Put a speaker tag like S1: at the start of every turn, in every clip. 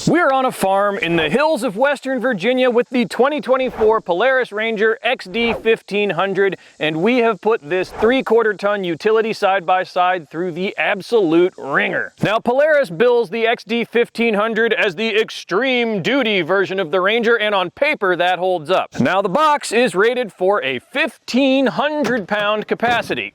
S1: We're on a farm in the hills of Western Virginia with the 2024 Polaris Ranger XD1500, and we have put this 3/4 ton utility side by side through the absolute ringer. Now, Polaris bills the XD1500 as the extreme duty version of the Ranger, and on paper that holds up. Now, the box is rated for a 1,500 pound capacity.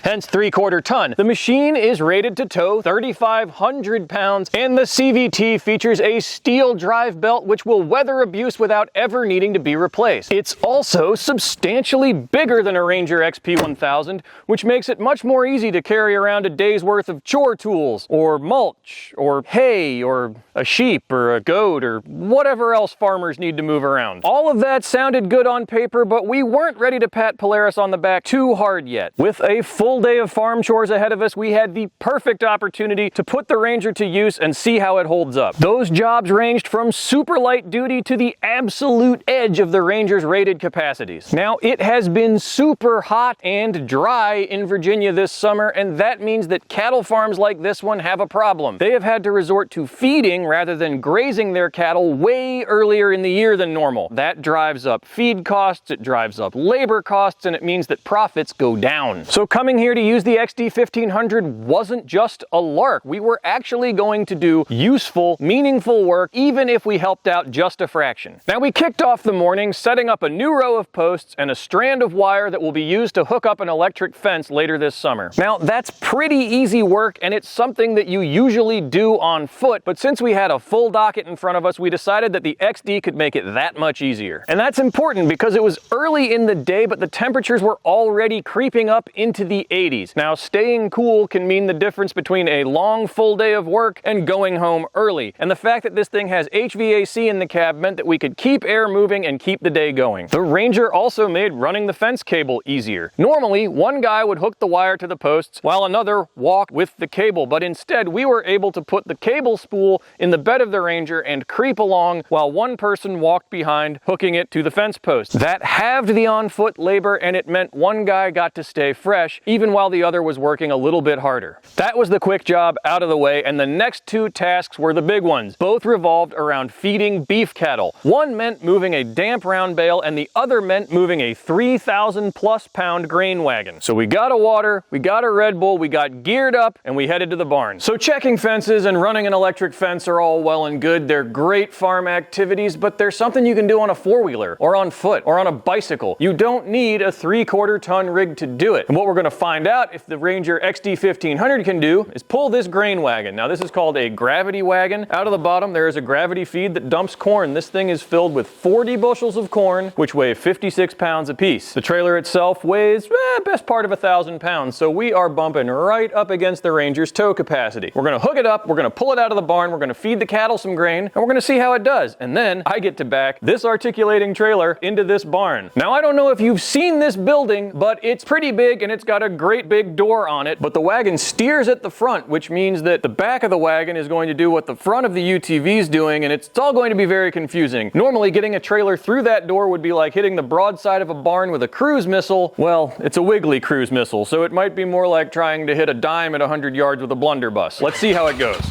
S1: Hence 3/4 ton. The machine is rated to tow 3,500 pounds, and the CVT features a steel drive belt which will weather abuse without ever needing to be replaced. It's also substantially bigger than a Ranger XP1000, which makes it much more easy to carry around a day's worth of chore tools, or mulch, or hay, or a sheep, or a goat, or whatever else farmers need to move around. All of that sounded good on paper, but we weren't ready to pat Polaris on the back too hard yet. With a full day of farm chores ahead of us, we had the perfect opportunity to put the Ranger to use and see how it holds up. Those jobs ranged from super light duty to the absolute edge of the Ranger's rated capacities. Now, it has been super hot and dry in Virginia this summer, and that means that cattle farms like this one have a problem. They have had to resort to feeding rather than grazing their cattle way earlier in the year than normal. That drives up feed costs, it drives up labor costs, and it means that profits go down. So coming here to use the XD1500 wasn't just a lark. We were actually going to do useful, meaningful work, even if we helped out just a fraction. Now, we kicked off the morning setting up a new row of posts and a strand of wire that will be used to hook up an electric fence later this summer. Now, that's pretty easy work, and it's something that you usually do on foot, but since we had a full docket in front of us, we decided that the XD could make it that much easier. And that's important because it was early in the day, but the temperatures were already creeping up into the 80s. Now, staying cool can mean the difference between a long full day of work and going home early. And the fact that this thing has HVAC in the cab meant that we could keep air moving and keep the day going. The Ranger also made running the fence cable easier. Normally, one guy would hook the wire to the posts while another walked with the cable, but instead we were able to put the cable spool in the bed of the Ranger and creep along while one person walked behind, hooking it to the fence post. That halved the on-foot labor, and it meant one guy got to stay fresh, even while the other was working a little bit harder. That was the quick job out of the way, and the next two tasks were the big ones. Both revolved around feeding beef cattle. One meant moving a damp round bale, and the other meant moving a 3,000+ pound grain wagon. So we got a water, we got a Red Bull, we got geared up, and we headed to the barn. So checking fences and running an electric fence are all well and good. They're great farm activities, but there's something you can do on a four-wheeler, or on foot, or on a bicycle. You don't need a 3/4 ton rig to do it. And what we're going to find out if the Ranger XD1500 can do is pull this grain wagon. Now, this is called a gravity wagon. Out of the bottom, there is a gravity feed that dumps corn. This thing is filled with 40 bushels of corn, which weigh 56 pounds apiece. The trailer itself weighs best part of 1,000 pounds, so we are bumping right up against the Ranger's tow capacity. We're going to hook it up, we're going to pull it out of the barn, we're going to feed the cattle some grain, and we're going to see how it does. And then I get to back this articulating trailer into this barn. Now, I don't know if you've seen this building, but it's pretty big and it's got a great big door on it, but the wagon steers at the front, which means that the back of the wagon is going to do what the front of the UTV is doing, and it's all going to be very confusing. Normally, getting a trailer through that door would be like hitting the broadside of a barn with a cruise missile. Well, it's a wiggly cruise missile, so it might be more like trying to hit a dime at 100 yards with a blunderbuss. Let's see how it goes.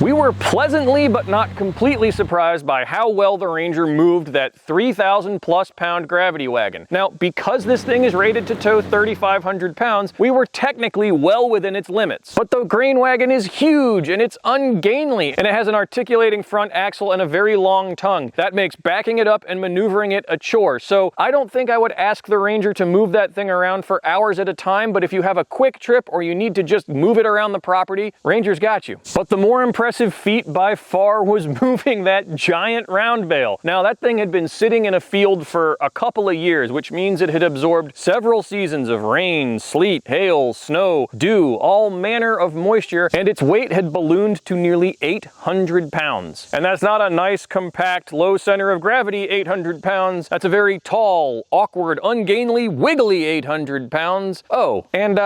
S1: We were pleasantly but not completely surprised by how well the Ranger moved that 3,000+ pound gravity wagon. Now, because this thing is rated to tow 3,500 pounds, we were technically well within its limits. But the grain wagon is huge and it's ungainly, and it has an articulating front axle and a very long tongue. That makes backing it up and maneuvering it a chore. So I don't think I would ask the Ranger to move that thing around for hours at a time, but if you have a quick trip or you need to just move it around the property, Ranger's got you. But the more impressive feat by far was moving that giant round bale. Now, that thing had been sitting in a field for a couple of years, which means it had absorbed several seasons of rain, sleet, hail, snow, dew, all manner of moisture, and its weight had ballooned to nearly 800 pounds. And that's not a nice, compact, low center of gravity 800 pounds. That's a very tall, awkward, ungainly, wiggly 800 pounds. Oh, and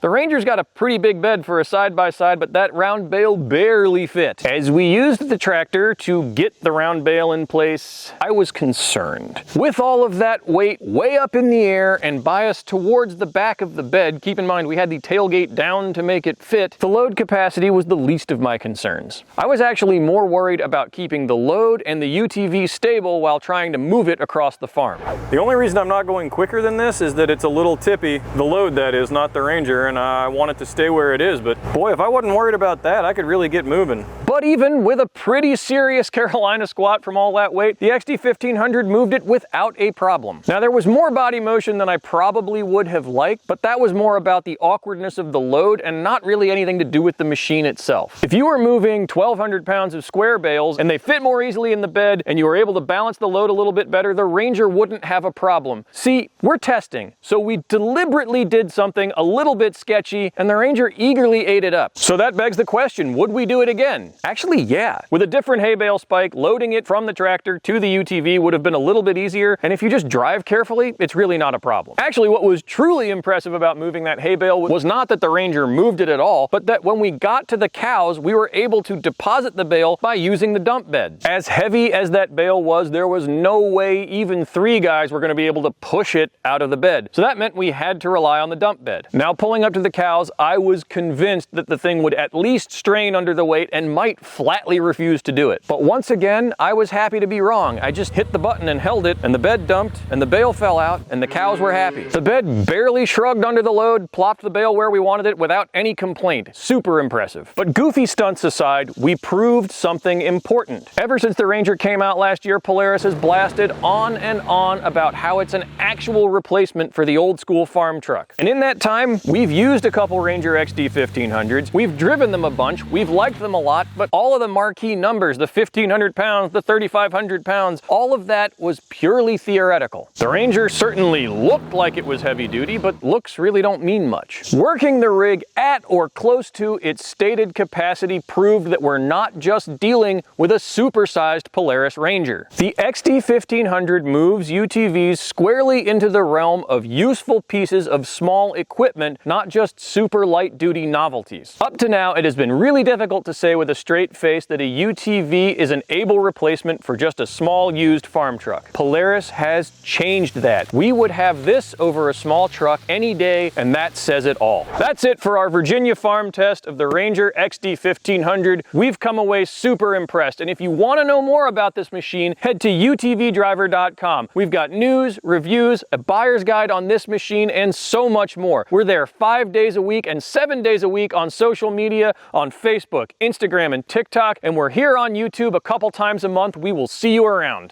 S1: The Ranger's got a pretty big bed for a side-by-side, but that round bale barely fit. As we used the tractor to get the round bale in place, I was concerned. With all of that weight way up in the air and biased towards the back of the bed, keep in mind we had the tailgate down to make it fit, the load capacity was the least of my concerns. I was actually more worried about keeping the load and the UTV stable while trying to move it across the farm. The only reason I'm not going quicker than this is that it's a little tippy, the load that is, not the Ranger, and I want it to stay where it is, but boy, if I wasn't worried about that, I could really get moving. But even with a pretty serious Carolina squat from all that weight, the XD1500 moved it without a problem. Now, there was more body motion than I probably would have liked, but that was more about the awkwardness of the load and not really anything to do with the machine itself. If you were moving 1,200 pounds of square bales and they fit more easily in the bed and you were able to balance the load a little bit better, the Ranger wouldn't have a problem. See, we're testing, so we deliberately did something a little bit sketchy and the Ranger eagerly ate it up. So that begs the question, would we do it again? Actually, yeah. With a different hay bale spike, loading it from the tractor to the UTV would have been a little bit easier, and if you just drive carefully, it's really not a problem. Actually, what was truly impressive about moving that hay bale was not that the Ranger moved it at all, but that when we got to the cows, we were able to deposit the bale by using the dump bed. As heavy as that bale was, there was no way even 3 guys were going to be able to push it out of the bed. So that meant we had to rely on the dump bed. Now, pulling up to the cows, I was convinced that the thing would at least strain under the weight and might flatly refuse to do it. But once again, I was happy to be wrong. I just hit the button and held it, and the bed dumped, and the bale fell out, and the cows were happy. The bed barely shrugged under the load, plopped the bale where we wanted it without any complaint. Super impressive. But goofy stunts aside, we proved something important. Ever since the Ranger came out last year, Polaris has blasted on and on about how it's an actual replacement for the old school farm truck. And in that time, we've used a couple Ranger XD1500s, we've driven them a bunch, we've liked them a lot, but all of the marquee numbers, the 1,500 pounds, the 3,500 pounds, all of that was purely theoretical. The Ranger certainly looked like it was heavy duty, but looks really don't mean much. Working the rig at or close to its stated capacity proved that we're not just dealing with a supersized Polaris Ranger. The XD1500 moves UTVs squarely into the realm of useful pieces of small equipment, not just super light duty novelties. Up to now, it has been really difficult to say with a straight face that a UTV is an able replacement for just a small used farm truck. Polaris has changed that. We would have this over a small truck any day, and that says it all. That's it for our Virginia farm test of the Ranger XD1500. We've come away super impressed, and if you want to know more about this machine, head to utvdriver.com. We've got news, reviews, a buyer's guide on this machine, and so much more. We're there 5 days a week and 7 days a week on social media, on Facebook, Instagram, and TikTok, and we're here on YouTube a couple times a month. We will see you around.